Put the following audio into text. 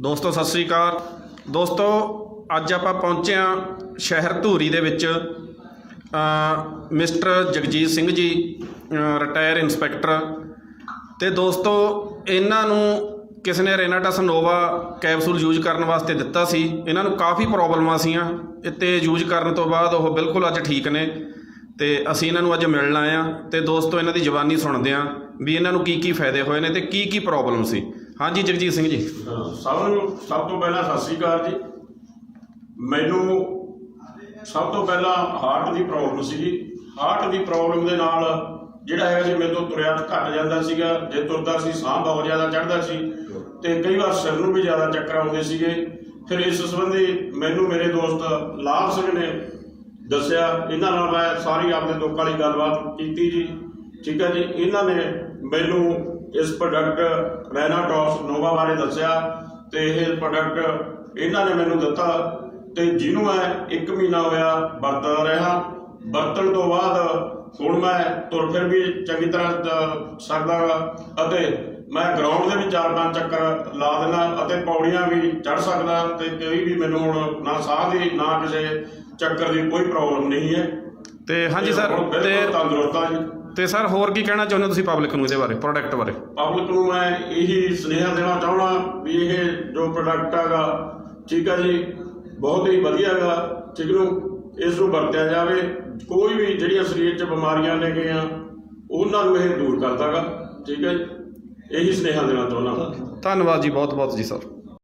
ਦੋਸਤੋ ਸਤਿ ਸ੍ਰੀ ਅਕਾਲ। ਦੋਸਤੋ ਅੱਜ ਆਪਾਂ ਪਹੁੰਚੇ ਹਾਂ ਸ਼ਹਿਰ ਧੂਰੀ ਦੇ ਵਿੱਚ। Mister Jagjit Singh ji retire inspector, ਅਤੇ ਦੋਸਤੋ ਇਹਨਾਂ ਨੂੰ ਕਿਸੇ ਨੇ ਰੇਨਾਟਸ ਨੋਵਾ ਕੈਪਸੂਲ ਯੂਜ ਕਰਨ ਵਾਸਤੇ ਦਿੱਤਾ ਸੀ। ਇਹਨਾਂ ਨੂੰ ਕਾਫੀ ਪ੍ਰੋਬਲਮਾਂ ਸੀਆਂ ਅਤੇ ਯੂਜ ਕਰਨ ਤੋਂ ਬਾਅਦ ਉਹ ਬਿਲਕੁਲ ਅੱਜ ਠੀਕ ਨੇ, ਅਤੇ ਅਸੀਂ ਇਹਨਾਂ ਨੂੰ ਅੱਜ ਮਿਲਣ ਆਏ ਹਾਂ। ਅਤੇ ਦੋਸਤੋ ਇਹਨਾਂ ਦੀ ਜ਼ੁਬਾਨੀ ਸੁਣਦੇ ਹਾਂ ਵੀ ਇਹਨਾਂ ਨੂੰ ਕੀ ਫਾਇਦੇ ਹੋਏ ਨੇ ਅਤੇ ਕੀ ਪ੍ਰੋਬਲਮ ਸੀ। ਹਾਂਜੀ ਜਗਜੀਤ ਸਿੰਘ ਜੀ। ਸਭ ਤੋਂ ਪਹਿਲਾਂ ਸਤਿ ਸ਼੍ਰੀ ਅਕਾਲ ਜੀ। ਮੈਨੂੰ ਸਭ ਤੋਂ ਪਹਿਲਾਂ ਹਾਰਟ ਦੀ ਪ੍ਰੋਬਲਮ ਸੀਗੀ। ਹਾਰਟ ਦੀ ਪ੍ਰੋਬਲਮ ਦੇ ਨਾਲ ਜਿਹੜਾ ਹੈਗਾ ਸੀ ਮੇਰੇ ਤੋਂ ਤੁਰਿਆ ਘੱਟ ਜਾਂਦਾ ਸੀਗਾ। ਜੇ ਤੁਰਦਾ ਸੀ ਸਾਹ ਬਹੁਤ ਜ਼ਿਆਦਾ ਚੜ੍ਹਦਾ ਸੀ ਅਤੇ ਕਈ ਵਾਰ ਸਿਰ ਨੂੰ ਵੀ ਜ਼ਿਆਦਾ ਚੱਕਰ ਆਉਂਦੇ ਸੀਗੇ। ਫਿਰ ਇਸ ਸੰਬੰਧੀ ਮੈਨੂੰ ਮੇਰੇ ਦੋਸਤ ਲਾਭ ਸਿੰਘ ਨੇ ਦੱਸਿਆ। ਇਹਨਾਂ ਨਾਲ ਮੈਂ ਸਾਰੀ ਆਪਣੇ ਦੁੱਖ ਵਾਲੀ ਗੱਲਬਾਤ ਕੀਤੀ ਜੀ। ਠੀਕ ਹੈ ਜੀ। ਇਹਨਾਂ ਨੇ ਮੈਨੂੰ ਇਸ ਪ੍ਰੋਡਕਟ ਰੈਨਾਟੋਸ ਨੋਵਾ ਬਾਰੇ ਦੱਸਿਆ ਅਤੇ ਇਹ ਪ੍ਰੋਡਕਟ ਇਹਨਾਂ ਨੇ ਮੈਨੂੰ ਦਿੱਤਾ, ਅਤੇ ਜਿਹਨੂੰ ਮੈਂ 1 ਮਹੀਨਾ ਹੋਇਆ ਵਰਤਦਾ ਰਿਹਾ। ਵਰਤਣ ਤੋਂ ਬਾਅਦ ਹੁਣ ਮੈਂ ਤੁਰ ਫਿਰ ਵੀ ਚੰਗੀ ਤਰ੍ਹਾਂ ਸਕਦਾ ਅਤੇ ਮੈਂ ਗਰਾਊਂਡ ਦੇ ਵੀ 4-5 ਚੱਕਰ ਲਾ ਦਿੰਦਾ ਅਤੇ ਪੌੜੀਆਂ ਵੀ ਚੜ੍ਹ ਸਕਦਾ, ਅਤੇ ਕੋਈ ਵੀ ਮੈਨੂੰ ਹੁਣ ਨਾ ਸਾਹ ਦੀ ਨਾ ਕਿਸੇ ਚੱਕਰ ਦੀ ਕੋਈ ਪ੍ਰੋਬਲਮ ਨਹੀਂ ਹੈ। ਅਤੇ ਹਾਂਜੀ ਸਰ, ਅਤੇ ਤੰਦਰੁਸਤ ਹਾਂ ਜੀ। ਅਤੇ ਸਰ ਹੋਰ ਕੀ ਕਹਿਣਾ ਚਾਹੁੰਦੇ ਹੋ ਤੁਸੀਂ ਪਬਲਿਕ ਨੂੰ ਇਹਦੇ ਬਾਰੇ, ਪ੍ਰੋਡਕਟ ਬਾਰੇ? ਪਬਲਿਕ ਨੂੰ ਮੈਂ ਇਹੀ ਸੁਨੇਹਾ ਦੇਣਾ ਚਾਹੁੰਦਾ ਵੀ ਇਹ ਜੋ ਪ੍ਰੋਡਕਟ ਹੈਗਾ, ਠੀਕ ਹੈ ਜੀ, ਬਹੁਤ ਹੀ ਵਧੀਆ ਹੈਗਾ। ਠੀਕ ਨੂੰ ਇਸ ਨੂੰ ਵਰਤਿਆ ਜਾਵੇ। ਕੋਈ ਵੀ ਜਿਹੜੀਆਂ ਸਰੀਰ 'ਚ ਬਿਮਾਰੀਆਂ ਨੇ ਗਈਆਂ ਉਹਨਾਂ ਨੂੰ ਇਹ ਦੂਰ ਕਰਦਾ ਗਾ। ਠੀਕ ਹੈ ਜੀ। ਇਹੀ ਸੁਨੇਹਾ ਦੇਣਾ ਚਾਹੁੰਦਾ। ਧੰਨਵਾਦ ਜੀ, ਬਹੁਤ ਬਹੁਤ ਜੀ ਸਰ।